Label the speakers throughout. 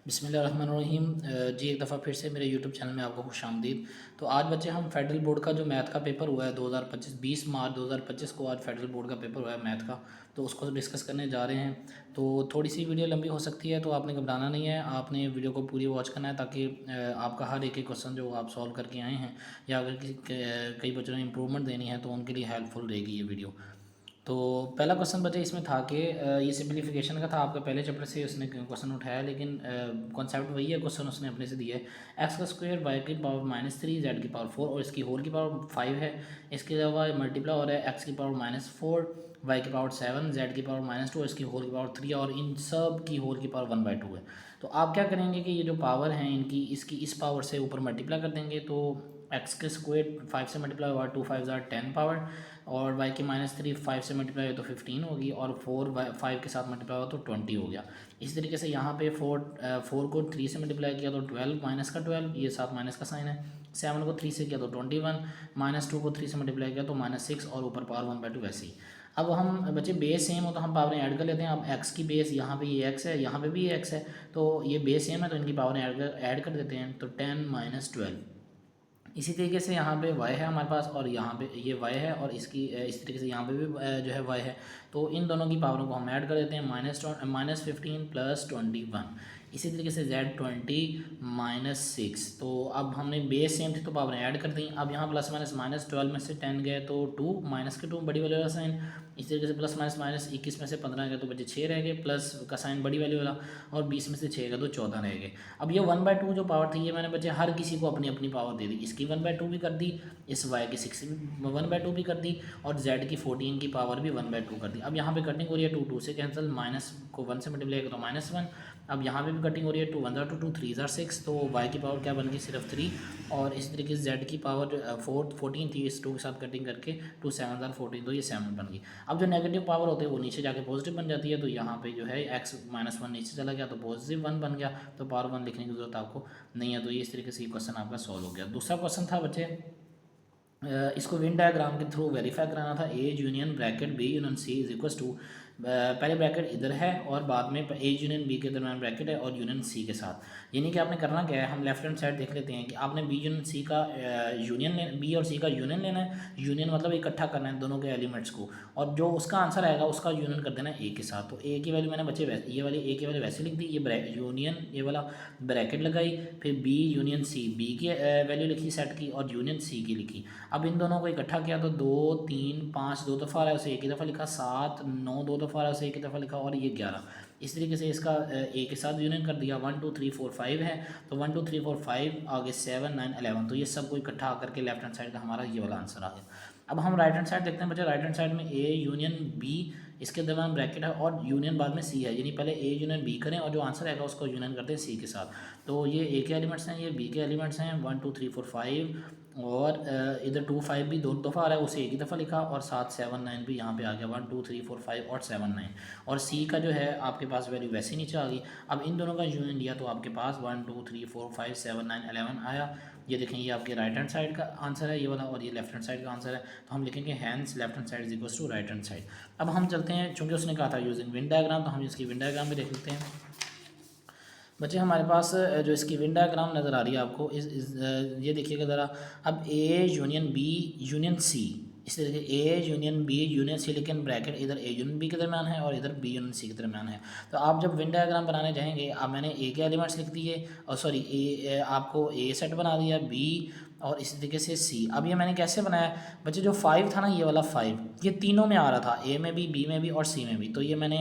Speaker 1: बिस्मिल्लाहिर्रहमानिर्रहीम। जी एक दफ़ा फिर से मेरे यूट्यूब चैनल में आपको खुशामदीद। तो आज बच्चे हम फेडरल बोर्ड का जो मैथ का पेपर हुआ है 2025 20 मार्च 2025 को आज फेडरल बोर्ड का पेपर हुआ है मैथ का, तो उसको डिस्कस करने जा रहे हैं। तो थोड़ी सी वीडियो लंबी हो सकती है, तो आपने घबराना नहीं है, आपने वीडियो को पूरी वॉच करना है ताकि आपका हर एक क्वेश्चन जो आप सॉल्व करके आए हैं या अगर किसी कई बच्चों ने इंप्रूवमेंट देनी है तो उनके लिए हेल्पफुल रहेगी ये वीडियो। तो पहला क्वेश्चन बच्चे इसमें था कि ये सिंपलीफिकेशन का था, आपका पहले चैप्टर से उसने क्वेश्चन उठाया, लेकिन कॉन्सेप्ट वही है, क्वेश्चन उसने अपने से दिया है। एक्स का स्क्वायर वाई की पावर -3 जेड की पावर 4 और इसकी होल की पावर 5 है। इसके अलावा मल्टीप्लाई हो रहा है एक्स की पावर -4 वाई की पावर 7 जेड की पावर -2 और इसकी होल की पावर 3 और इन सब की होल की पावर 1/2 है। तो आप क्या करेंगे कि ये जो पावर हैं इनकी इसकी इस पावर से ऊपर मल्टीप्लाई कर देंगे, तो एक्स के स्क्वायर 5 से मल्टीप्लाई हुआ 2 5 10 पावर, और वाई की -3 5 से मल्टीप्लाई हो तो 15 होगी, और 4 5 के साथ मल्टीप्लाई हो तो 20 हो गया। इसी तरीके से यहाँ पे 4 को 3 से मल्टीप्लाई किया तो 12 माइनस का 12, ये साथ माइनस का साइन है। 7 को 3 से किया तो 21, -2 को 3 से मल्टीप्लाई किया तो -6 और ऊपर पावर 1/2 वैसे ही। अब हम बच्चे बेस सेम हो तो हम पावरें ऐड कर लेते हैं। अब एक्स की बेस यहाँ पे ये एक्स है, यहाँ पे भी ये एक्स है, तो ये बेस सेम है तो इनकी पावरें ऐड कर देते हैं। तो 10 - 12। इसी तरीके से यहाँ पे y है हमारे पास, और यहाँ पे ये y है, और इसकी इसी तरीके से यहाँ पे भी जो है y है। तो इन दोनों की पावरों को हम ऐड कर देते हैं, -15 + 21। इसी तरीके से z 20 - 6। तो अब हमने बेस सेम थी तो पावरें ऐड कर दी। अब यहाँ प्लस माइनस -12 में से 10 गए तो 2 -2 बड़ी वाले वाला साइन। इसी तरीके से प्लस माइनस -21 में से 15 गए तो बचे 6 रह गए, प्लस का साइन बड़ी वाली वाला, और 20 में से 6 गए तो 14 रह गए। अब ये 1/2 जो पावर थी ये मैंने बच्चे हर किसी को अपनी अपनी पावर दे दी। इसकी 1/2 भी कर दी, इस y की 6 1/2 भी कर दी, और z की 14 की पावर भी 1/2 कर दी। अब यहाँ पे कटिंग हो रही है, 2 2 से कैंसिल, माइनस को 1 से मल्टीप्लाई किया तो -1। अब यहाँ पे भी कटिंग हो रही है, 2 1 2 2 3 6, तो y की पावर क्या बन गई, सिर्फ 3। और इस तरीके से z की पावर 14 थी, इस 2 के साथ कटिंग करके 2 7 14, तो ये 7 बन गई। अब जो नेगेटिव पावर होते हैं वो नीचे जाके पॉजिटिव बन जाती है, तो यहाँ पे जो है x -1 नीचे चला गया तो पॉजिटिव 1 बन गया, तो पावर 1 लिखने की जरूरत आपको नहीं है। तो ये इस तरीके से ये क्वेश्चन आपका सॉल्व हो गया। दूसरा क्वेश्चन था बच्चे, इसको वेन डायग्राम के थ्रू वेरीफाई कराना था। A union bracket B union C is equal to, पहले ब्रैकेट इधर है और बाद में ए यूनियन बी के दरम्यान ब्रैकेट है और यूनियन सी के साथ। यानी कि आपने करना क्या है, हम लेफ्ट हैंड साइड देख लेते हैं कि आपने बी यूनियन सी का यूनियन, बी और सी का यूनियन लेना है। यूनियन मतलब इकट्ठा करना है दोनों के एलिमेंट्स को, और जो उसका आंसर आएगा उसका यूनियन कर देना है ए के साथ। तो ए की वैल्यू मैंने बच्चे ये वाली ए की वैल्यू वैसे लिख दी, ये यूनियन ये वाला ब्रैकेट लगाई, फिर बी यूनियन सी, बी की वैल्यू लिखी सेट की, और यूनियन सी की लिखी। अब इन दोनों को इकट्ठा किया तो 2 3 5 दो दफ़ा आ रहा है उसे एक ही दफ़ा लिखा, 7 9 दो दफ़ा आ रहा है उसे एक ही दफ़ा लिखा, और ये 11। इस तरीके से इसका ए के साथ यूनियन कर दिया। 1 2 3 4 5 है, तो 1 2 3 4 5 आगे 7 9 11, तो ये सबको इकट्ठा करके लेफ्ट हैंड साइड का हमारा ये वाला आंसर आ गया। अब हम राइट हैंड साइड देखते हैं बच्चे। राइट हैंड साइड में ए यूनियन बी, इसके दरम्यान ब्रैकेट है, और यूनियन बाद में सी है, यानी पहले ए यूनियन बी करें और जो आंसर आएगा उसको यूनियन करते हैं सी के साथ। तो ये ए के एलिमेंट्स हैं, ये बी के एलिमेंट्स हैं, 1 2 3 4 5, और इधर 2 5 भी दो दफ़ा आ रहा है उसे एक ही दफ़ा लिखा, और 7 7 9 भी यहाँ पे आ गया, 1 2 3 4 5 और 7 9, और सी का जो है आपके पास वैल्यू वैसे नीचे आ गई। अब इन दोनों का यूनियन लिया तो आपके पास 1 2 3 4 5 7 9 11 आया। ये देखें, ये आपके राइट हैंड साइड का आंसर है ये वाला, और ये लेफ्ट हैंड साइड का आंसर है। तो हम लिखेंगे hence left hand side is equal to right hand side. अब हम चलते हैं, चूँकि उसने कहा था यूजिंग विन डायग्राम, तो हम इसकी विन डायग्राम भी देख लेते हैं बच्चे। हमारे पास जो इसकी विन डायग्राम नज़र आ रही है आपको, ये देखिएगा ज़रा। अब A union B union C, इस तरीके A union B union C, लेकिन ब्रैकेट इधर ए यूनियन बी के दरम्यान है और इधर बी यूनियन सी के दरम्यान है। तो आप जब विन डायग्राम बनाने जाएंगे, अब मैंने ए के एलिमेंट्स लिख दिए, और सॉरी ए आपको ए सेट बना दिया, बी और इसी तरीके से सी। अब ये मैंने कैसे बनाया बच्चे, जो 5 था ना ये वाला 5, ये तीनों में आ रहा था, ए में भी, बी में भी और सी में भी। तो ये मैंने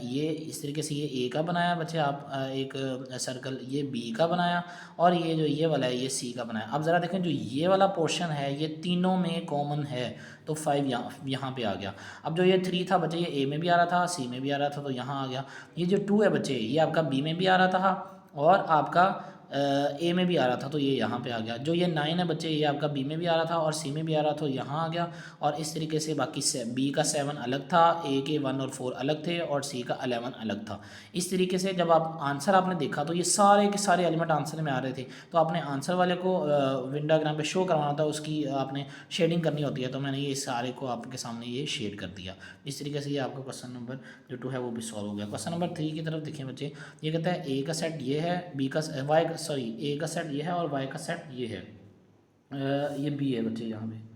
Speaker 1: ये इस तरीके से ये ए का बनाया बच्चे, आप एक सर्कल, ये बी का बनाया, और ये जो ये वाला है ये सी का बनाया। अब ज़रा देखें, जो ये वाला पोर्शन है ये तीनों में कॉमन है, तो 5 यहाँ पे आ गया। अब जो ये 3 था बच्चे, ये ए में भी आ रहा था, सी में भी आ रहा था, तो यहाँ आ गया। ये जो 2 है बच्चे, ये आपका बी में भी आ रहा था और आपका ए में भी आ रहा था तो ये यहाँ पे आ गया। जो ये 9 है बच्चे ये आपका बी में भी आ रहा था और सी में भी आ रहा था, यहाँ आ गया। और इस तरीके से बाकी बी का 7 अलग था, ए के 1 और 4 अलग थे और सी का 11 अलग था। इस तरीके से जब आप आंसर आपने देखा तो ये सारे के सारे एलिमेंट आंसर में आ रहे थे। तो आपने आंसर वाले को विन डायग्राम पे शो करवाना था, उसकी आपने शेडिंग करनी होती है। तो मैंने ये सारे को आपके सामने ये शेड कर दिया। इस तरीके से ये आपका क्वेश्चन नंबर जो 2 है वो भी सॉल्व हो गया। क्वेश्चन नंबर 3 की तरफ देखिए बच्चे, ये कहता है ए का सेट ये है, बी का वाई सॉरी ए का सेट ये है और वाई का सेट ये है। ये बी है बच्चे यहाँ पे।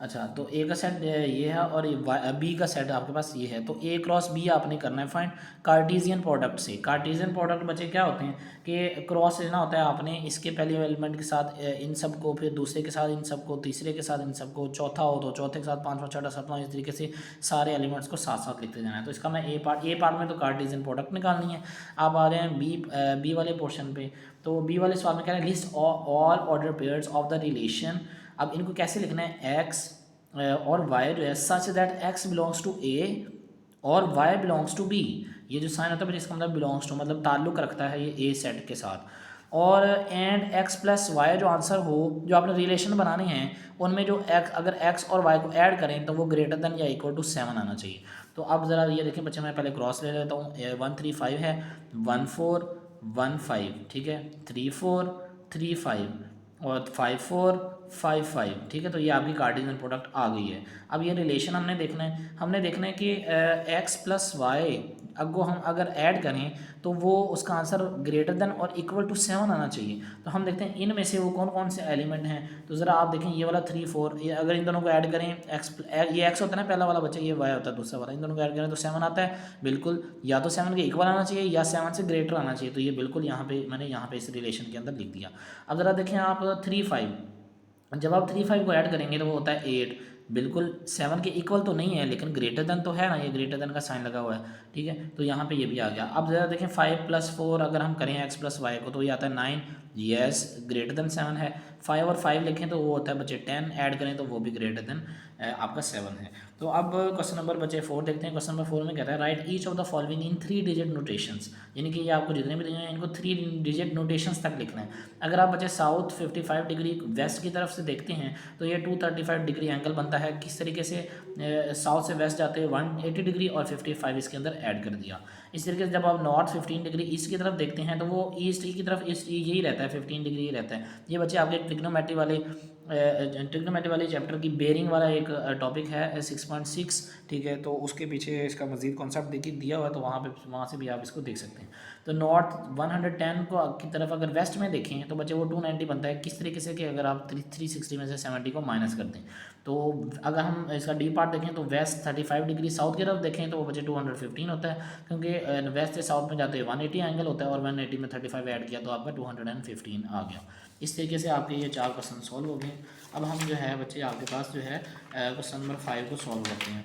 Speaker 1: अच्छा, तो ए का सेट ये है और बी का सेट आपके पास ये है। तो ए क्रॉस बी आपने करना है फाइंड कार्टेशियन प्रोडक्ट से। कार्टेशियन प्रोडक्ट बच्चे क्या होते हैं कि क्रॉस लेना होता है आपने इसके पहले एलिमेंट के साथ इन सब को, फिर दूसरे के साथ इन सब को, तीसरे के साथ इन सब को, चौथा हो तो चौथे के साथ, पाँचवा छठा सातवां, इस तरीके से सारे एलिमेंट्स को साथ साथ लिखते जाना है। तो इसका मैं ए पार्ट में तो कार्टेशियन प्रोडक्ट निकालनी है। आप आ रहे हैं बी वाले पोर्शन पे। तो बी वाले सवाल में कह रहे हैं list all order pairs of the relation. अब इनको कैसे लिखना है, एक्स और वाई जो है such that X belongs to A और वाई बिलोंग्स टू बी। ये जो साइन होता है इसका मतलब बिलोंग्स टू मतलब ताल्लुक़ रखता है ये ए सेट के साथ। और एंड एक्स प्लस वाई जो आंसर हो, जो आपने रिलेशन बनाने हैं उनमें जो एक्स, अगर एक्स और वाई को ऐड करें तो वो ग्रेटर देन या इक्वल टू 7 आना चाहिए। तो अब ज़रा ये देखें बच्चे, मैं पहले क्रॉस ले लेता हूँ। 1 3 5 है, 1 4 1 5, ठीक है, 3 4 3 5 और 5 4 5 5, ठीक है। तो ये आपकी कार्टेशियन प्रोडक्ट आ गई है। अब ये रिलेशन हमने देखना है कि एक्स प्लस वाई को हम अगर ऐड करें तो वो उसका आंसर ग्रेटर देन और इक्वल टू 7 आना चाहिए। तो हम देखते हैं इनमें से वो कौन कौन से एलिमेंट हैं। तो ज़रा आप देखें ये वाला 3 4, ये अगर इन दोनों को ऐड करें, ये एक्स होता है ना पहला वाला बच्चा, ये वाई होता है दूसरा वाला, इन दोनों को ऐड करें तो 7 आता है। बिल्कुल, या तो 7 के इक्वल आना चाहिए या 7 से ग्रेटर आना चाहिए। तो ये बिल्कुल यहाँ पे मैंने यहाँ पे इस रिलेशन के अंदर लिख दिया। अब ज़रा देखें आप 3 5, जब आप 3 5 को ऐड करेंगे तो वो होता है 8। बिल्कुल 7 के इक्वल तो नहीं है लेकिन ग्रेटर देन तो है ना, ये ग्रेटर देन का साइन लगा हुआ है, ठीक है। तो यहाँ पे ये भी आ गया। अब ज़रा देखें 5 + 4 अगर हम करें एक्स प्लस वाई को तो ये आता है 9। यस, ग्रेटर देन 7 है। 5 और 5 लिखें तो वो होता है बच्चे 10, ऐड करें तो वो भी ग्रेटर देन आपका 7 है। तो अब क्वेश्चन नंबर बच्चे 4 देखते हैं। क्वेश्चन नंबर 4 में कहता है right each of the following in 3 digit notations, यानी कि ये आपको जितने भी दिए हैं इनको 3 डिजिट नोटेशंस तक लिखना है। अगर आप बच्चे साउथ 55 डिग्री वेस्ट की तरफ से देखते हैं तो ये 235 डिग्री एंगल बनता है। किस तरीके से साउथ से वेस्ट जाते हैं 180 डिग्री और 55 इसके अंदर ऐड कर दिया। इस तरीके से जब आप नॉर्थ 15 डिग्री ईस्ट की तरफ देखते हैं तो वो ईस्ट की तरफ ईस्ट यही रहता है, 15 डिग्री ही रहता है। ये बच्चे आपके ट्रिग्नोमेट्री वाले चैप्टर की बेरिंग वाला एक टॉपिक है 6.6, ठीक है। तो उसके पीछे इसका मजीद कॉन्सेप्ट देखिए दिया हुआ है, तो वहाँ से भी आप इसको देख सकते हैं। तो नॉर्थ 110 को की तरफ अगर वेस्ट में देखें तो बच्चे वो 290 बनता है। किस तरीके से कि अगर आप 360 में से 70 को माइनस कर दें तो अगर हम इसका डी पार्ट देखें तो वेस्ट 35 डिग्री, साउथ की तरफ देखें तो वो बच्चे 215 होता है, क्योंकि वेस्ट से साउथ में जाते हैं 180 एंगल होता है और 180 में 35 ऐड किया तो आपका 215 आ गया। इस तरीके से आपके ये 4 क्वेश्चन सॉल्व हो गए। अब हम जो है बच्चे आपके पास जो है क्वेश्चन नंबर 5 को सॉल्व करते हैं।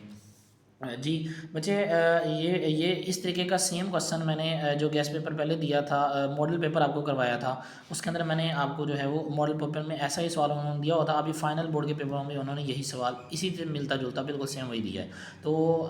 Speaker 1: जी बच्चे, ये इस तरीके का सेम क्वेश्चन मैंने जो गेस्ट पेपर पहले दिया था, मॉडल पेपर आपको करवाया था, उसके अंदर मैंने आपको जो है वो मॉडल पेपर में ऐसा ही सवाल उन्होंने दिया हुआ था। अभी फाइनल बोर्ड के पेपरों में उन्होंने यही सवाल इसी से मिलता जुलता बिल्कुल सेम वही दिया है। तो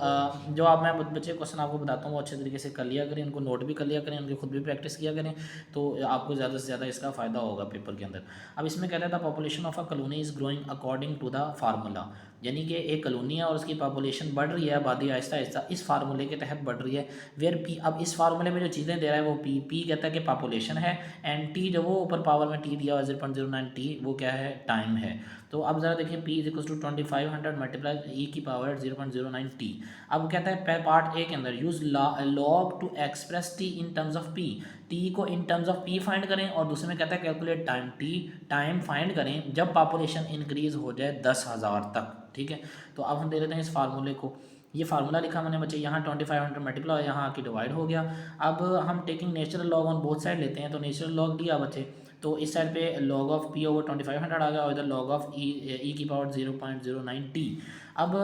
Speaker 1: जो आप मैं बच्चे क्वेश्चन आपको बताता हूँ वो अच्छे तरीके से कर लिया करें, उनको नोट भी कर लिया करें, उनकी खुद भी प्रैक्टिस किया करें, तो आपको ज़्यादा से ज़्यादा इसका फ़ायदा होगा पेपर के अंदर। अब इसमें कहता था population of a colony is growing according to the formula, यानी कि एक कॉलोनी है और उसकी पॉपुलेशन बढ़ रही है, आबादी आहिस्ता आहिस्ता इस फार्मूले के तहत बढ़ रही है। वेयर पी, अब इस फार्मूले में जो चीज़ें दे रहा है वो पी कहता है कि पॉपुलेशन है, एंड टी जो वो ऊपर पावर में टी दिया हुआ 0.09 टी वो क्या है, टाइम है। तो अब ज़रा देखिए P = 2500 मल्टीप्लाई e⁻0.09 टी। अब कहता है पार्ट ए के अंदर use log to express T in terms of P, T को in terms of P find करें, और दूसरे में कहता है calculate time T, time find करें जब पॉपुलेशन इंक्रीज़ हो जाए 10,000 तक, ठीक है। तो अब हम दे देते हैं इस फार्मूले को, ये फार्मूला लिखा मैंने बच्चे, यहाँ 2500 मल्टीप्लाई यहाँ आके डिवाइड हो गया। अब हम taking natural log on both side लेते हैं, तो नेचुरल लॉग लिया बच्चे, तो इस साइड पे log ऑफ p ओवर 2500 आ गया और इधर log ऑफ e⁻0.09 t। अब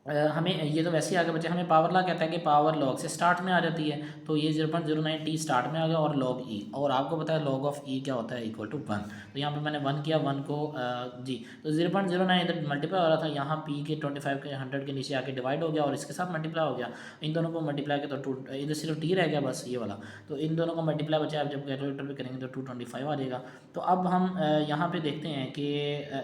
Speaker 1: हमें ये तो वैसे ही आ गया बच्चे, हमें पावर लॉ कहता है कि पावर लॉग से स्टार्ट में आ जाती है, तो ये 0.09 टी स्टार्ट में आ गया और लॉग ई, और आपको पता है लॉग ऑफ ई क्या होता है, इक्वल टू 1। तो यहाँ पे मैंने 1 किया, 1 को जी, तो 0.09 इधर मल्टीप्लाई हो रहा था, यहाँ पी के 25 के 100 के नीचे आके डिवाइड हो गया और इसके साथ मल्टीप्लाई हो गया। इन दोनों को मल्टीप्लाई किया तो 2, इधर सिर्फ टी रह गया बस ये वाला, तो इन दोनों को मल्टीप्लाई बचा, आप जब कैलकुलेटर पे करेंगे तो 225 आ जाएगा। तो अब हम यहाँ पे देखते हैं कि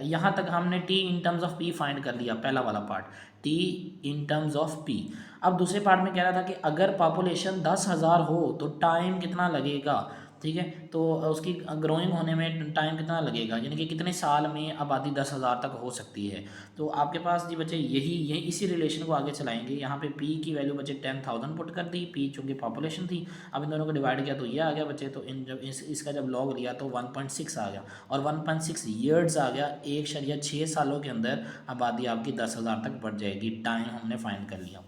Speaker 1: यहाँ तक हमने T in terms of P find कर लिया, पहला वाला part, T in terms of P. अब दूसरे पार्ट में कह रहा था कि अगर पॉपुलेशन 10,000 हो तो टाइम कितना लगेगा, ठीक है, तो उसकी ग्रोइंग होने में टाइम कितना लगेगा, यानी कि कितने साल में आबादी 10,000 तक हो सकती है। तो आपके पास जी बच्चे यही इसी रिलेशन को आगे चलाएंगे। यहाँ पे पी की वैल्यू बच्चे 10,000 पुट कर दी, पी चूँकि पॉपुलेशन थी, अब इन दोनों को डिवाइड किया तो ये आ गया बच्चे, तो इन जब इसका जब लॉग लिया तो 1.6 आ गया, और 1.6 ईयर्स आ गया, 1.6 सालों के अंदर आबादी आपकी 10,000 तक बढ़ जाएगी। टाइम हमने फाइंड कर लिया।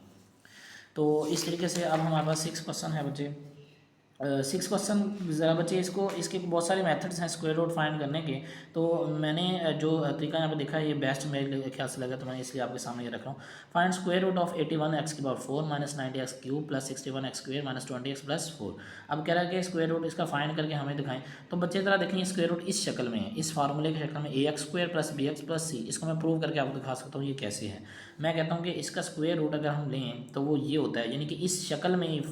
Speaker 1: तो इस तरीके से अब हमारे पास 6 क्वेश्चन है बच्चे। 6 क्वेश्चन ज़रा बच्चे इसके बहुत सारे मेथड्स हैं स्क्वायर रूट फाइंड करने के। तो मैंने जो तरीका यहाँ पे देखा है ये बेस्ट मेरे ख्याल से लगा, तो मैं इसलिए आपके सामने ये रख रहा हूँ। Find square root of 81 X की power 4 minus 90 X cube plus 61 X square minus 20 X plus 4। अब कह रहा है कि स्क्वायर रूट इसका फाइंड करके हमें दिखाएं। तो बच्चे ज़रा देखें स्क्वायर रूट इस शक्ल में है, इस फार्मूले की शक्ल में, A X square plus B X plus C. इसको मैं प्रूव करके आपको दिखा सकता हूँ ये कैसे है। मैं कहता हूँ कि इसका स्क्वायर रूट अगर हम लें तो वो ये होता है, यानी कि इस शक्ल में,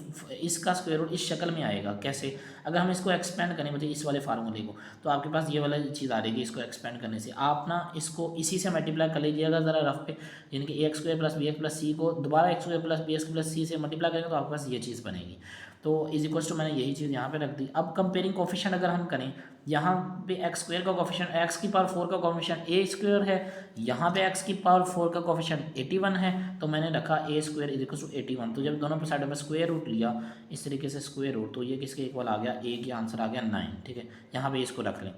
Speaker 1: इसका स्क्वायर रूट इस शक्ल में आएगा। कैसे? अगर हम इसको एक्सपेंड करें मुझे इस वाले फार्मूले को, तो आपके पास ये वाला चीज़ आ रहेगी। इसको एक्सपेंड करने से आप ना इसको इसी से मल्टीप्लाई कर लीजिएगा ज़रा रफ पे, यानी कि A X square plus B X plus C को दोबारा X square plus B X plus C से मल्टीप्लाई करेंगे तो आपके पास ये चीज़ बनेगी। तो इज इक्वल्स टू, मैंने यही चीज़ यहाँ पे रख दी। अब कंपेयरिंग कोफिशिएंट अगर हम करें, यहाँ पे एक्स स्क्वायर का कोफिशिएंट एक्स की पावर 4 का कोफिशिएंट ए स्क्वायर है, यहाँ पे एक्स की पावर 4 का कोफिशिएंट 81 है, तो मैंने रखा ए स्क्वायर इज इक्वल टू 81। तो जब दोनों पर साइड पर स्क्वायर रूट लिया इस तरीके से स्क्वायर रूट, तो ये किसके इक्वल आ गया, ए की आंसर आ गया 9। ठीक है, यहाँ पे इसको रख लें।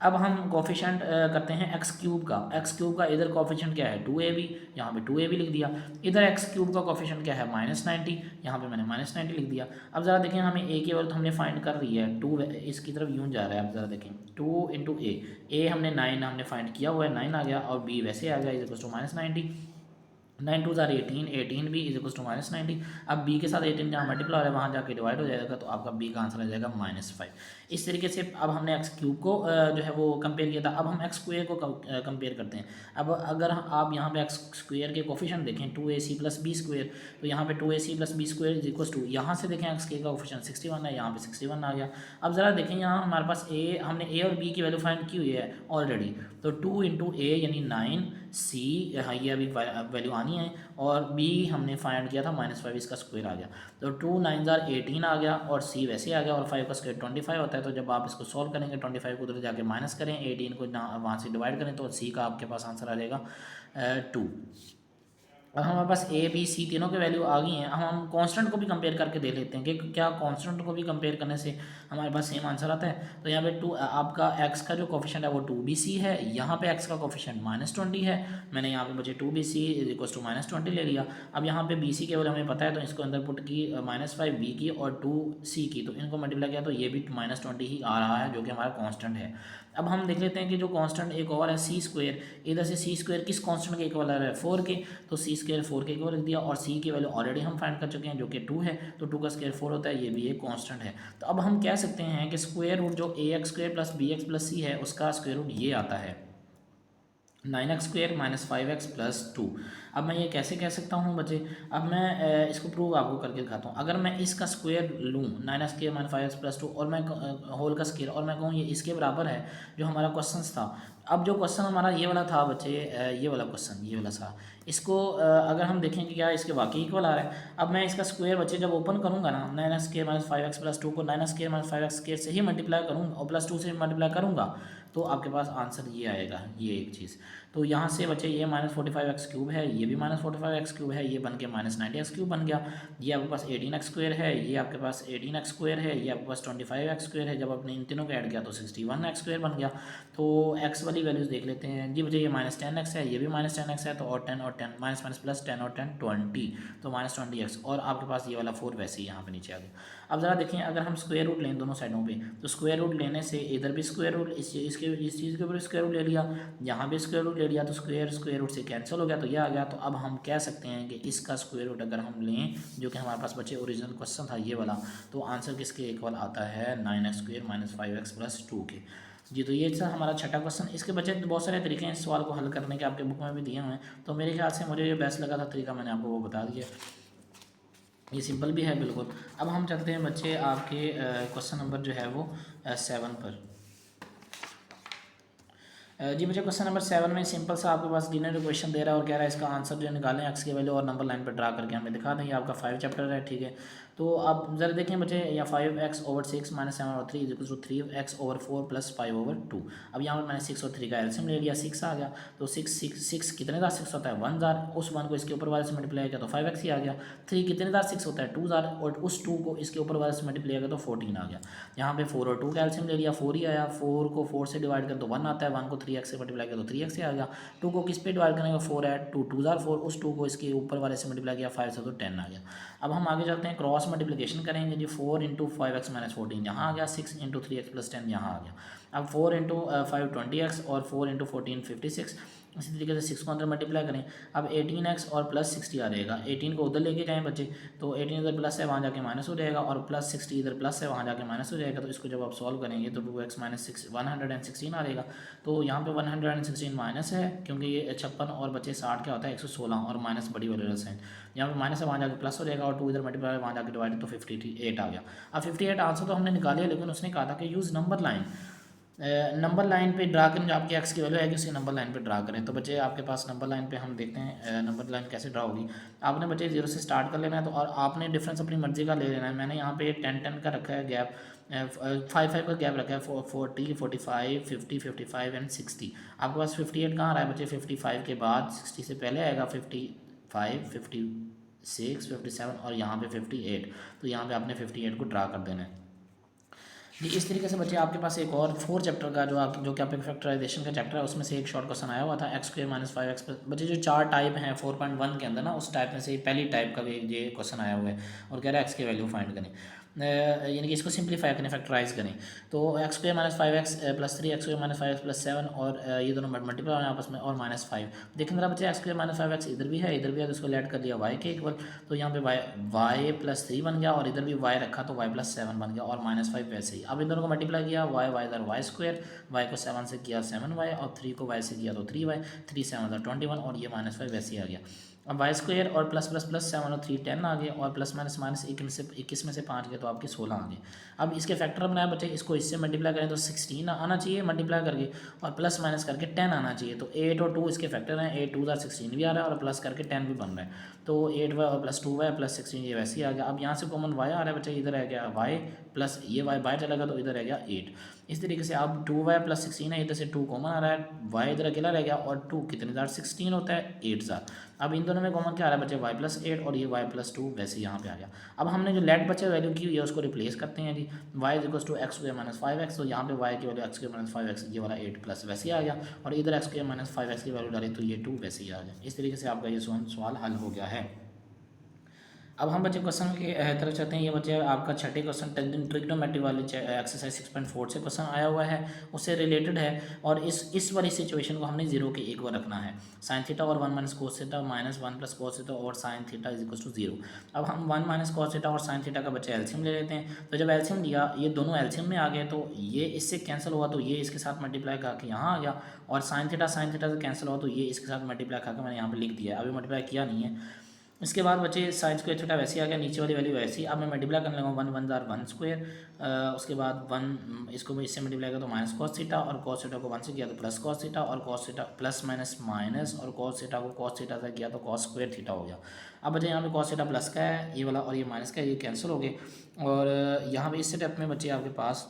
Speaker 1: अब हम कोफिशिएंट करते हैं एक्स क्यूब का। एक्स क्यूब का इधर कोफिशिएंट क्या है 2ab, यहाँ पे 2ab लिख दिया। इधर एक्स क्यूब का कोफिशिएंट क्या है -90, यहाँ पे मैंने -90 लिख दिया। अब ज़रा देखें हमें ए की वैल्यू तो हमने फाइंड कर रही है, 2 इसकी तरफ यूँ जा रहा है। अब ज़रा देखें 2 इंटू ए हमने 9 हमने फाइंड किया हुआ है, 9 आ गया, और बी वैसे आ गया इज इक्वल टू -90। 9 2 ज़ार 18, 18 भी इज इक्वल टू -90। अब बी के साथ 18 जहाँ मल्टीप्लाई हो रहा है वहाँ जाके डिवाइड हो जाएगा, तो आपका बी का आंसर आ जाएगा -5। इस तरीके से अब हमने एक्स क्यूब को जो है वो कंपेयर किया था। अब हम एक्स स्क्वायर को कंपेयर करते हैं। अब अगर आप यहाँ पे एक्स स्क्वायर के कोफिशिएंट देखें 2ac प्लस बी स्क्वायर, तो यहाँ पे 2ac plus B square is equal to, यहाँ से देखें एक्स के का कोफिशिएंट 61 है, यहाँ पे 61 आ गया। अब ज़रा देखें यहाँ हमारे पास हमने ए और बी की वैल्यू फाइंड की हुई है ऑलरेडी, तो 2 इंटू ए यानी 9, सी ये अभी वैल्यू आनी है, और बी हमने फाइंड किया था -5, इसका स्क्वायर आ गया। तो 2 9 ज़ार 18 आ गया, और सी वैसे आ गया, और 5 का स्क्वायर 25 होता है। तो जब आप इसको सॉल्व करेंगे 25 को उधर जाके माइनस करें, 18 को वहाँ से डिवाइड करें, तो सी का आपके पास आंसर आ जाएगा 2। अब हमारे पास ए बी सी तीनों की वैल्यू आ गई हैं। हम कांस्टेंट को भी कंपेयर करके देख लेते हैं कि क्या कांस्टेंट को भी कंपेयर करने से हमारे पास सेम आंसर आता है। तो यहाँ पे 2 आपका एक्स का जो कोफिशिएंट है वो 2bc है, यहाँ पे एक्स का कोफिशिएंट -20 है, मैंने यहाँ पे मुझे 2bc इज इक्वल टू -20 ले लिया। अब यहाँ पे bc केवल हमें पता है, तो इसको अंदर पुट की -5 बी की और 2c की, तो इनको मल्टीप्लाई किया तो ये भी -20 ही आ रहा है, जो कि हमारा कॉन्स्टेंट है। अब हम देख लेते हैं कि जो कांस्टेंट एक और है सी स्क्वायर, इधर से सी स्क्वायर किस कांस्टेंट के इक्वल है 4 के, तो सी स्क्वायर 4 के इक्वल रख दिया, और सी की वैल्यू ऑलरेडी हम फाइंड कर चुके हैं जो कि 2 है, तो 2 का स्क्वायर 4 होता है, ये भी एक कांस्टेंट है। तो अब हम कह सकते हैं कि स्क्वायर रूट जो A X square plus B X plus C है उसका स्क्वायर रूट ये आता है 9x स्क्वायर -5x प्लस 2। अब मैं ये कैसे कह सकता हूँ बच्चे, अब मैं इसको प्रूव आपको करके दिखाता हूँ। अगर मैं इसका स्क्वायर लूँ 9x स्क्वायर -5x प्लस 2, और मैं होल का स्क्वायर, और मैं कहूँ ये इसके बराबर है जो हमारा क्वेश्चन था। अब जो क्वेश्चन हमारा ये वाला था बच्चे, ये वाला क्वेश्चन, ये वाला था, इसको अगर हम देखें कि क्या इसके वाकई इक्वल आ रहा है। अब मैं इसका स्क्वायर बच्चे जब ओपन करूँगा ना, 9x स्क्वायर -5x प्लस 2 को 9x स्क्वायर -5x स्क्वायर से ही मल्टीप्लाई करूँगा और प्लस 2 से मल्टीप्लाई करूँगा, तो आपके पास आंसर ये आएगा, ये एक चीज़। तो यहाँ से बच्चे ये -45x क्यूब है, ये भी -45x क्यूब है, ये बन के -90x क्यूब बन गया। ये आपके पास 18x स्क्वायर है, ये आपके पास 18x स्क्वायर है, ये आपके पास 25x स्क्वायर है। जब आपने इन तीनों को ऐड किया तो 61x स्क्वायर बन गया। तो x वाली वाली वैल्यूज़ देख लेते हैं जी। बच्चे ये -10x है, ये भी -10x है, तो और 10 और 10 माइनस माइनस प्लस 10 और 10 20, तो -20x, और आपके पास ये वाला 4 वैसे ही यहाँ पे नीचे आ गया। अब ज़रा देखें, अगर हम स्क्वायर रूट लें दोनों साइडों पे, तो स्क्वायर रूट लेने से इधर भी स्क्वायर रूट, इस चीज़ के ऊपर स्क्वायर रूट ले लिया, यहाँ भी स्क्वायर रूट ले लिया, तो स्क्वायर रूट से कैंसिल हो गया, तो ये आ गया। तो अब हम कह सकते हैं कि इसका स्क्वायर रूट अगर हम लें, जो कि हमारे पास बच्चे ओरिजिनल क्वेश्चन था ये वाला, तो आंसर किसके इक्वल आता है 9x² - 5x + 2 के जी। तो ये था हमारा छठा क्वेश्चन। इसके बच्चे बहुत सारे तरीके हैं इस सवाल को हल करने के, आपके बुक में भी दिए हुए हैं, तो मेरे ख्याल से मुझे ये बेस्ट लगा था तरीका, मैंने आपको वो बता दिया। ये सिंपल भी है बिल्कुल। अब हम चलते हैं बच्चे आपके क्वेश्चन नंबर जो है वो 7 पर। जी बच्चे क्वेश्चन नंबर 7 में सिंपल सा आपके पास गिवन क्वेश्चन दे रहा है और कह रहा है इसका आंसर जो निकालें एक्स की वैल्यू और नंबर लाइन पर ड्रा करके हमें दिखा दें। ये आपका 5 चैप्टर है, ठीक है। तो आप ज़रा देखें बच्चे, या 5x/6 - 7/3 = 3x/4 + 5/2। अब यहाँ पर मैंने 6 और 3 का एलसीएम ले लिया, 6 आ गया। तो 6 कितने दार 6 होता है 1000, उस 1 को इसके ऊपर वाले से मल्टीप्लाई किया तो 5x ही आ गया। 3 कितने दार 6 होता है 2000, और उस 2 को इसके ऊपर वाले से मल्टीप्लाई किया तो 14 आ गया। यहाँ पे 4 और 2 का एलसीएम ले लिया, 4 ही आया। 4 को 4 से डिवाइड कर तो 1 आता है, 1 को 3x से मल्टीप्लाई किया तो 3x ही आ गया। 2 को किस पे डिवाइड करेंगे, 4 है, 2 2 4, उस 2 को इसके ऊपर वाले से मल्टीप्लाई किया 5 से तो 10 आ गया। अब हम आगे चलते हैं, क्रॉस मल्टीप्लिकेशन करेंगे जी। 4 × 5x - 14 यहाँ आ गया, 6 × 3x + 10 यहाँ आ गया। अब 4 × 5 20x और 4 × 14 56। इसी तरीके से 6 को अंदर मल्टीप्लाई करें। अब 18x और +60 आ जाएगा। 18 को उधर लेके जाएं बच्चे, तो 18 इधर प्लस है, वहाँ जाके माइनस हो जाएगा, और +60 इधर प्लस है, वहाँ जाके माइनस हो जाएगा। तो इसको जब आप सॉल्व करेंगे तो 2x - 6 116 आ जाएगा। तो यहाँ पे 116 माइनस है, क्योंकि ये 56 और बच्चे 60 क्या होता है 116, और माइनस बड़ी वाली साइन यहाँ पे माइनस है, वहाँ जाके प्लस हो जाएगा, और 2 इधर मल्टीप्लाई वहाँ जाके डिवाइड, तो 58 आ गया। अब 58 आंसर तो हमने निकाल लिया, लेकिन उसने कहा था कि use number line, number line पे ड्रा करें, जो आपकी एक्स की वैल्यू आएगी उसी नंबर लाइन पे ड्रा करें। तो बच्चे आपके पास नंबर लाइन पे हम देखते हैं नंबर लाइन कैसे ड्रा होगी। आपने बच्चे 0 से स्टार्ट कर लेना है, तो और आपने डिफरेंस अपनी मर्जी का ले लेना है। मैंने यहाँ पे 10 का रखा है गैप, 5 का गैप रखा है, 40 45 50 55 एंड 60। आपके पास 58 कहाँ आ रहा है बच्चे, 55 के बाद 60 से पहले आएगा 55 56 57 और यहाँ पे 58। तो यहाँ पे आपने 58 को ड्रा कर देना है जी। इस तरीके से बच्चे आपके पास एक और 4 चैप्टर का जो कि आपके फैक्टराइजेशन का चैप्टर है, उसमें से एक शॉर्ट क्वेश्चन आया हुआ था x² - 5x। बच्चे जो 4 टाइप हैं 4.1 के अंदर ना, उस टाइप में से पहली टाइप का भी ये क्वेश्चन आया हुआ है, और कह रहा है एक्स की वैल्यू फाइंड करें, यानी कि इसको सिंप्लीफाई करें, फैक्टराइज करें। तो x² - 5x + 3 x² - 5x + 7, और ये दोनों मल्टीप्लाई होने आपस में, और -5। देखें जरा बच्चे, x² - 5x इधर भी है, इधर भी है, तो इसको ऐड कर लिया y के इक्वल। तो यहाँ पे y + 3 बन गया, और इधर भी y रखा तो y + 7 बन गया, और -5 वैसे ही। अब इन दोनों को मल्टीप्लाई किया, y इधर y², y को 7 से किया 7y, और 3 को y से किया तो 3y, 3 7 21, और ये -5 वैसे ही आ गया। अब y² और +++7 और 3 10 आ गए, और प्लस माइनस माइनस 21 में से 5 गए तो आपके 16 आ गए। अब इसके फैक्टर बनाए बच्चे, इसको इससे मल्टीप्लाई करें तो 16 आना चाहिए मल्टीप्लाई करके, और प्लस माइनस करके 10 आना चाहिए। तो 8 और 2 इसके फैक्टर हैं, 8 2 16 भी आ रहा है, और प्लस करके 10 भी बन रहा है। तो 8y और +2y +16 ये वैसे ही आ गया। अब यहाँ से कॉमन y आ रहा है बच्चे, इधर है गया y प्लस ये y बाहर चला गया, तो इधर रह गया 8। इस तरीके से अब 2y + 16 है, इधर से 2 कॉमन आ रहा है, y इधर अकेला रह गया, और 2 कितने दार 16 होता है 8 अब इन दोनों में कॉमन क्या आ रहा है बच्चे, y + 8, और ये y + 2 वैसे यहाँ पे आ गया। अब हमने जो लेट बच्चे वैल्यू की हुई है उसको रिप्लेस करते हैं जी। y = x² - 5x, तो यहाँ पे y की वैल्यू x² - 5x, ये वाला 8 प्लस वैसे ही आ गया, और इधर x² - 5x की वैल्यू डाली तो ये 2 वैसे ही आ गया। इस तरीके से आपका ये सवाल हल हो गया है। अब हम बच्चे क्वेश्चन की तरफ चलते हैं। ये बच्चे आपका छठे क्वेश्चन ट्रिग्नोमेट्री वाले एक्सरसाइज 6.4 से क्वेश्चन आया हुआ है, उससे रिलेटेड है, और इस वाली सिचुएशन को हमने 0 के एक बार रखना है। साइन थीटा और 1 - cos थीटा -1 + cos थीटा और साइन थीटा = 0। अब हम 1 - cos थीटा और साइन थीटा का बच्चे एलसीएम ले लेते हैं। तो जब एलसीएम लिया, ये दोनों एलसीएम में आ गए, तो ये इससे कैंसिल हुआ, तो ये इसके साथ मल्टीप्लाई करके यहाँ आ गया, और साइन थीटा से कैंसिल हुआ, तो ये इसके साथ मल्टीप्लाई करके मैंने यहाँ पे लिख दिया है, अभी मल्टीप्लाई किया नहीं है। इसके बाद बच्चे साइन स्क्वायर थीटा वैसे ही आ गया, नीचे वाली वैल्यू वैसी। अब मैं मल्टीप्लाई करने लगा 1 1 1², उसके बाद 1 इसको मैं इससे मल्टीप्लाई किया तो -cos थीटा, और cos थीटा को 1 से किया तो +cos थीटा, और cos theta plus minus minus, और cos थीटा को cos थीटा से किया तो cos² थीटा हो गया। अब बच्चे यहाँ पे cos थीटा प्लस का है ये वाला, और ये माइनस का है, ये कैंसिल हो गए। और यहाँ पे इस स्टेप में बच्चे आपके पास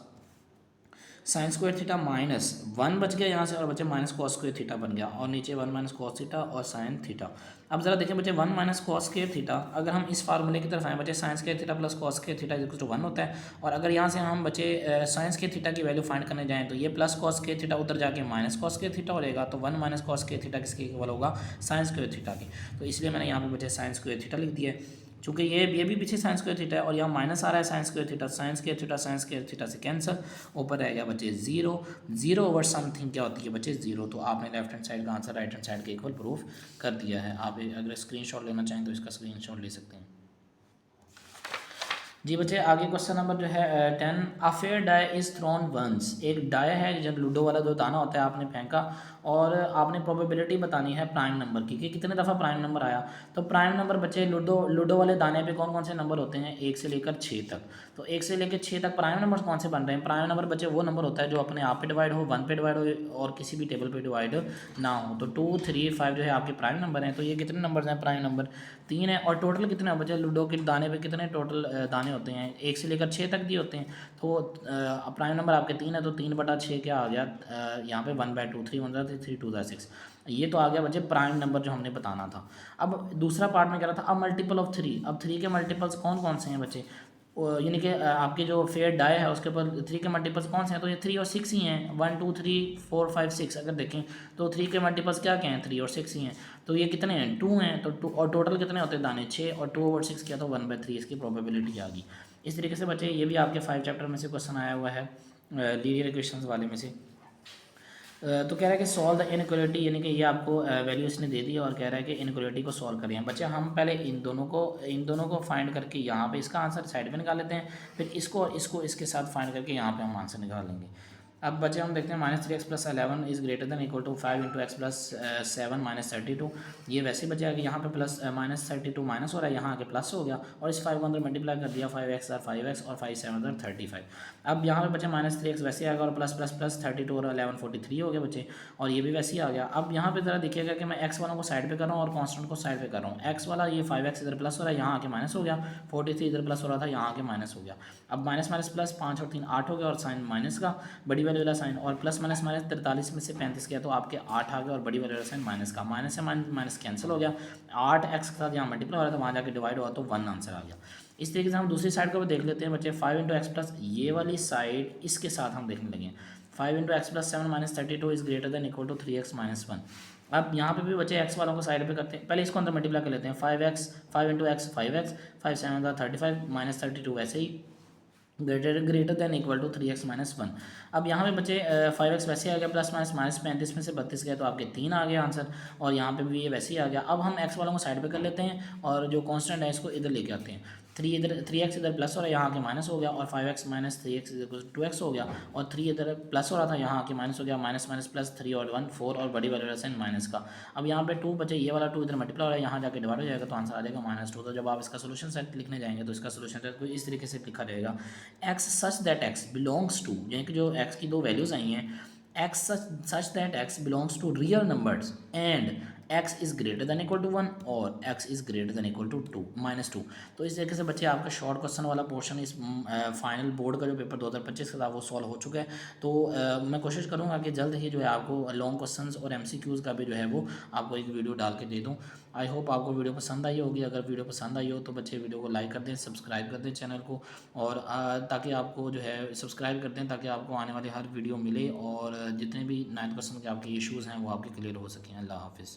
Speaker 1: साइन स्क्वायर थीटा माइनस 1 बच गया यहाँ से, और बचे माइनस कॉस स्क्वायर थीटा बन गया, और नीचे 1 माइनस कॉस थीटा और साइन थीटा। अब जरा देखें बच्चे 1 माइनस कॉस स्क्वायर थीटा, अगर हम इस फार्मूले की तरफ आए बच्चे sine square theta plus cos square theta equal to 1 होता है। और अगर यहाँ से हम बच्चे साइन स्क्वायर थीटा की वैल्यू फाइंड करने जाएँ तो ये प्लस कॉस स्क्वायर थीटा उधर जाके माइनस कॉस स्क्वायर थीटा हो जाएगा, तो 1 माइनस कॉस स्क्वायर थीटा किसके इक्वल होगा, साइन स्क्वायर थीटा की। तो इसलिए मैंने यहाँ पे बच्चे साइन स्क्वायर थीटा लिख दिया है। चूँकि ये भी पीछे साइन स्क्वायर थीटा है और यहाँ माइनस आ रहा है sign square theta, sign square theta sine square theta से कैंसिल, ऊपर रह गया बच्चे जीरो। जीरो ओवर समथिंग क्या होती है बच्चे, जीरो। तो आपने लेफ्ट हैंड साइड का आंसर राइट हैंड साइड के इक्वल प्रूफ कर दिया है। आप अगर स्क्रीनशॉट लेना चाहें तो इसका स्क्रीनशॉट ले सकते हैं। जी बच्चे आगे क्वेश्चन नंबर जो है 10, a fair die is thrown once. एक डाई है जब लूडो वाला जो दाना होता है आपने फेंका, और आपने प्रोबेबिलिटी बतानी है प्राइम नंबर की कि कितने दफ़ा प्राइम नंबर आया। तो प्राइम नंबर बच्चे लूडो वाले दाने पे कौन कौन से नंबर होते हैं, 1 से लेकर 6 तक। तो 1 से लेकर 6 तक प्राइम नंबर कौन से बन रहे हैं, प्राइम नंबर बच्चे वो नंबर होता है जो अपने आप पे डिवाइड हो, 1 पे डिवाइड हो और किसी भी टेबल पे डिवाइड ना हो। तो 2 3 5 जो है आपके प्राइम नंबर हैं। तो ये कितने नंबर हैं प्राइम नंबर, 3 है। और टोटल कितने हैं बच्चे लूडो के दाने पे कितने टोटल दाने होते हैं, 1 से लेकर 6 तक दिए होते हैं। तो प्राइम नंबर आपके 3 है, तो 3/6 क्या आ गया यहाँ पे 1/2, 3 1 3 3 2 6। ये तो आ गया बच्चे प्राइम नंबर जो हमने बताना था। अब दूसरा पार्ट में कह रहा था अब मल्टीपल ऑफ 3। अब 3 के मल्टीपल्स कौन कौन से हैं बच्चे, यानी कि आपके जो फेयर डाई है उसके ऊपर 3 के मल्टीपल्स कौन से हैं, तो ये 3 और 6 ही हैं। 1 2 3 4 5 6 अगर देखें तो 3 के मल्टीपल्स क्या क्या हैं, 3 और 6 ही हैं। तो ये कितने हैं, 2 हैं। तो 2 और टोटल कितने होते हैं दाने, 6, और 2/6 किया तो 1/3 इसकी प्रोबेबिलिटी आ गई। इस तरीके से बच्चे ये भी आपके 5 चैप्टर में से क्वेश्चन आया हुआ है, लीनियर इक्वेशंस वाले में से। तो कह रहा है कि सॉल्व द इनइक्वालिटी, यानी कि ये आपको वैल्यू इसने दे दी है और कह रहा है कि इनइक्वालिटी को सॉल्व करें। बच्चे हम पहले इन दोनों को फाइंड करके यहाँ पे इसका आंसर साइड में निकाल लेते हैं, फिर इसको इसके साथ फाइंड करके यहाँ पे हम आंसर निकाल लेंगे। अब बच्चे हम देखते हैं -3x + 11 is greater than equal to 5 × x + 7 -32। ये वैसे बचे कि यहाँ पे प्लस -32 माइनस हो रहा है, यहाँ आके प्लस हो गया, और इस 5 को अंदर मल्टीप्लाई कर दिया, 5x और 5x और 5 7 35। अब यहाँ पे बचे -3x वैसे आएगा, और प्लस प्लस प्लस 32 और 11 43 हो गए बच्चे, और ये भी वैसे ही आ गया। अब यहाँ पे ज़रा देखिएगा कि मैं x वालों को साइड पे कर रहा हूँ और कॉन्स्टेंट को साइड पे कर रहा हूँ। x वाला ये 5x इधर प्लस हो रहा है, यहाँ आके माइनस हो गया, 43 इधर प्लस हो रहा था, यहाँ आके माइनस हो गया। अब माइनस माइनस प्लस 5 और 3 8 हो गया, और साइन माइनस का बड़ी वाले वाला साइन, और प्लस माइनस माइनस 43 में से 35 किया तो आपके 8 आ गया, और बड़ी वाले वाला साइन माइनस का, माइनस से माइनस कैंसिल हो गया, 8x के साथ यहाँ मल्टीप्लाई हो रहा था, वहाँ जाके डिवाइड हुआ तो 1 आंसर आ गया। इस तरीके से हम दूसरी साइड को भी देख लेते हैं बच्चे। 5 × x+ ये वाली साइड इसके साथ हम देखने लगे। 5 × x + 7 -32 is greater than equal to 3x - 1। अब यहाँ पे भी बच्चे x वालों को साइड पे करते हैं, पहले इसको अंदर मल्टीप्लाई कर लेते हैं। 5x 5 × x 5x 5 7 35 -32 वैसे ही greater than equal to 3x - 1। अब यहाँ पे बच्चे 5x वैसे आ गया, प्लस माइनस -35 में से 32 गया तो आपके 3 आ गया आंसर, और यहाँ पे भी ये वैसे ही आ गया। अब हम x वालों को साइड पे कर लेते हैं और जो कांस्टेंट है इसको इधर लेके आते हैं। 3x इधर प्लस हो रहा है, यहाँ आके माइनस हो गया, और 5x - 3x = 2x हो गया, और 3 इधर प्लस हो रहा था, यहाँ आके माइनस हो गया, माइनस माइनस प्लस 3 और 1 4, और बड़ी वाले साइन माइनस का। अब यहाँ पे 2 बचे, ये वाला 2 इधर मल्टीप्लाई हो रहा है, यहाँ जाके डिवाइड हो जाएगा तो आंसर आ जाएगा -2। तो जब आप इसका सोल्यूशन सेट लिखने जाएंगे तो इसका सोल्यूशन सेट को इस तरीके से लिखा जाएगा, x such that x belongs to, यानी कि जो x की दो वैल्यूज़ आई हैं, x such that x belongs to real numbers and x is greater than equal to 1 और x is greater than equal to -2। तो इस तरीके से बच्चे आपका शॉर्ट क्वेश्चन वाला पोर्शन इस फाइनल बोर्ड का जो पेपर 2025 का था वो सॉल्व हो चुका है। तो मैं कोशिश करूँगा कि जल्द ही जो है आपको लॉन्ग क्वेश्चंस और MCQs का भी जो है वो आपको एक वीडियो डाल के दे दूँ। आई होप आपको वीडियो पसंद आई होगी। अगर वीडियो पसंद आई हो तो बच्चे वीडियो को लाइक कर दें, सब्सक्राइब कर दें चैनल को, और ताकि आपको जो है सब्सक्राइब कर दें ताकि आपको आने वाली हर वीडियो मिले, और जितने भी 9th क्वेश्चन के आपके इश्यूज़ हैं वो आपके क्लियर हो सकें। अल्लाह हाफिज़।